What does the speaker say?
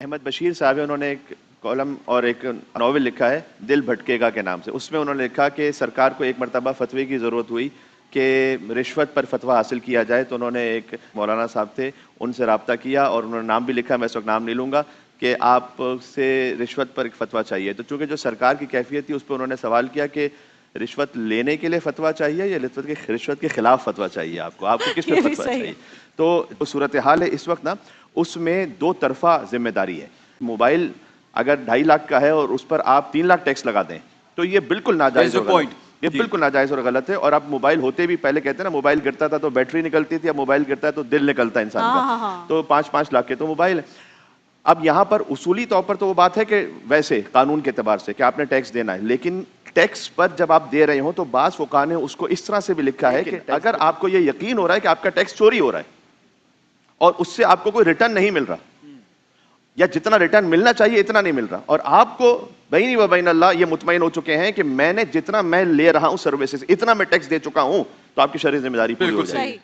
احمد بشیر صاحب ہے، انہوں نے ایک کالم اور ایک ناول لکھا ہے دل بھٹکے گا کے نام سے. اس میں انہوں نے لکھا کہ سرکار کو ایک مرتبہ فتوے کی ضرورت ہوئی کہ رشوت پر فتویٰ حاصل کیا جائے، تو انہوں نے ایک مولانا صاحب تھے ان سے رابطہ کیا اور انہوں نے نام بھی لکھا، میں اس وقت نام نہیں لوں گا، کہ آپ سے رشوت پر ایک فتویٰ چاہیے. تو چونکہ جو سرکار کی کیفیت تھی اس پہ انہوں نے سوال کیا کہ رشوت لینے کے لیے فتویٰ چاہیے یا رشوت کے خلاف فتویٰ چاہیے، آپ کو کس پہ فتویٰ چاہیے. تو صورتحال ہے اس وقت نا، اس میں دو طرفہ ذمہ داری ہے. موبائل اگر 2.5 لاکھ کا ہے اور اس پر آپ 3 لاکھ ٹیکس لگا دیں تو یہ بالکل ناجائز اور غلط ہے. یہ بالکل ناجائز اور غلط ہے. اور اب موبائل ہوتے بھی پہلے کہتے ہیں نا موبائل گرتا تھا تو بیٹری نکلتی تھی، اب موبائل گرتا ہے تو دل نکلتا ہے انسان کا. تو 5 لاکھ کے تو موبائل ہے. اب یہاں پر اصولی طور پر تو وہ بات ہے کہ ویسے قانون کے اعتبار سے کہ آپ نے ٹیکس دینا ہے، لیکن ٹیکس پر جب آپ دے رہے ہوں تو بعض فقہاء نے اس کو اس طرح سے بھی لکھا ہے کہ اگر آپ کو یہ یقین ہو رہا ہے کہ آپ کا ٹیکس چوری ہو رہا ہے اور اس سے آپ کو کوئی ریٹرن نہیں مل رہا یا جتنا ریٹرن ملنا چاہیے اتنا نہیں مل رہا، اور آپ کو بینی و بین اللہ یہ مطمئن ہو چکے ہیں کہ میں نے جتنا میں لے رہا ہوں سروسز اتنا میں ٹیکس دے چکا ہوں، تو آپ کی شرعی ذمہ داری پوری ہو جائے گی.